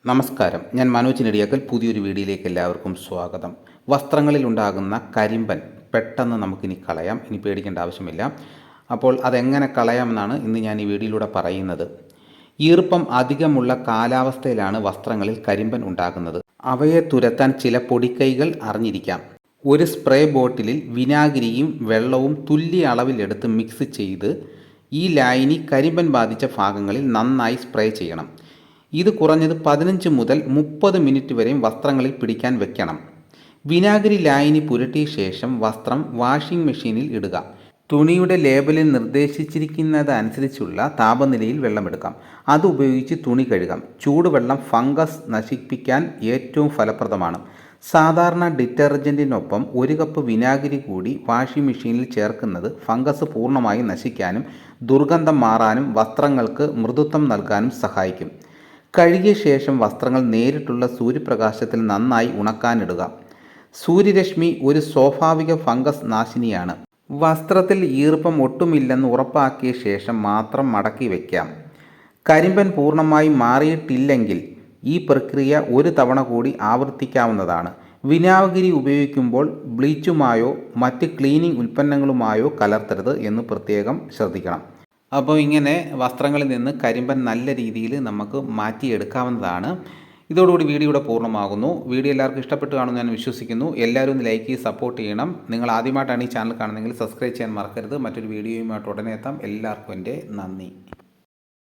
നമസ്കാരം, ഞാൻ മനോജ് നെടിയാക്കൽ. പുതിയൊരു വീഡിയോയിലേക്ക് എല്ലാവർക്കും സ്വാഗതം. വസ്ത്രങ്ങളിലുണ്ടാകുന്ന കരിമ്പൻ പെട്ടെന്ന് നമുക്കിനി കളയാം. ഇനി പേടിക്കേണ്ട ആവശ്യമില്ല. അപ്പോൾ അതെങ്ങനെ കളയാമെന്നാണ് ഇന്ന് ഞാൻ ഈ വീഡിയോയിലൂടെ പറയുന്നത്. ഈർപ്പം അധികമുള്ള കാലാവസ്ഥയിലാണ് വസ്ത്രങ്ങളിൽ കരിമ്പൻ ഉണ്ടാകുന്നത്. അവയെ തുരത്താൻ ചില പൊടിക്കൈകൾ അറിഞ്ഞിരിക്കാം. ഒരു സ്പ്രേ ബോട്ടിലിൽ വിനാഗിരിയും വെള്ളവും തുല്യ അളവിലെടുത്ത് മിക്സ് ചെയ്ത് ഈ ലായനി കരിമ്പൻ ബാധിച്ച ഭാഗങ്ങളിൽ നന്നായി സ്പ്രേ ചെയ്യണം. ഇത് കുറഞ്ഞത് 15 മുതൽ 30 മിനിറ്റ് വരെയും വസ്ത്രങ്ങളിൽ പിടിക്കാൻ വെക്കണം. വിനാഗിരി ലായനി പുരട്ടിയ ശേഷം വസ്ത്രം വാഷിംഗ് മെഷീനിൽ ഇടുക. തുണിയുടെ ലേബലിൽ നിർദ്ദേശിച്ചിരിക്കുന്നതനുസരിച്ചുള്ള താപനിലയിൽ വെള്ളമെടുക്കാം. അതുപയോഗിച്ച് തുണി കഴുകാം. ചൂടുവെള്ളം ഫംഗസ് നശിപ്പിക്കാൻ ഏറ്റവും ഫലപ്രദമാണ്. സാധാരണ ഡിറ്റർജൻറ്റിനൊപ്പം 1 കപ്പ് വിനാഗിരി കൂടി വാഷിംഗ് മെഷീനിൽ ചേർക്കുന്നത് ഫംഗസ് പൂർണ്ണമായും നശിക്കാനും ദുർഗന്ധം മാറാനും വസ്ത്രങ്ങൾക്ക് മൃദുത്വം നൽകാനും സഹായിക്കും. കഴുകിയ ശേഷം വസ്ത്രങ്ങൾ നേരിട്ടുള്ള സൂര്യപ്രകാശത്തിൽ നന്നായി ഉണക്കാനിടുക. സൂര്യരശ്മി ഒരു സ്വാഭാവിക ഫംഗസ് നാശിനിയാണ്. വസ്ത്രത്തിൽ ഈർപ്പം ഒട്ടുമില്ലെന്ന് ഉറപ്പാക്കിയ ശേഷം മാത്രം മടക്കി വയ്ക്കാം. കരിമ്പൻ പൂർണ്ണമായി മാറിയിട്ടില്ലെങ്കിൽ ഈ പ്രക്രിയ ഒരു തവണ കൂടി ആവർത്തിക്കാവുന്നതാണ്. വിനാഗിരി ഉപയോഗിക്കുമ്പോൾ ബ്ലീച്ചുമായോ മറ്റ് ക്ലീനിംഗ് ഉൽപ്പന്നങ്ങളുമായോ കലർത്തരുത് എന്ന് പ്രത്യേകം ശ്രദ്ധിക്കണം. അപ്പോൾ ഇങ്ങനെ വസ്ത്രങ്ങളിൽ നിന്ന് കരിമ്പൻ നല്ല രീതിയിൽ നമുക്ക് മാറ്റിയെടുക്കാവുന്നതാണ്. ഇതോടുകൂടി വീഡിയോ ഇവിടെ പൂർണ്ണമാകുന്നു. വീഡിയോ എല്ലാവർക്കും ഇഷ്ടപ്പെട്ടു കാണുമെന്ന് ഞാൻ വിശ്വസിക്കുന്നു. എല്ലാവരും ഒന്ന് ലൈക്ക് ചെയ്ത് സപ്പോർട്ട് ചെയ്യണം. നിങ്ങൾ ആദ്യമായിട്ടാണ് ഈ ചാനൽ കാണുന്നതെങ്കിൽ സബ്സ്ക്രൈബ് ചെയ്യാൻ മറക്കരുത്. മറ്റൊരു വീഡിയോയുമായിട്ട് ഉടനെ എത്താം. എല്ലാവർക്കും എൻ്റെ നന്ദി.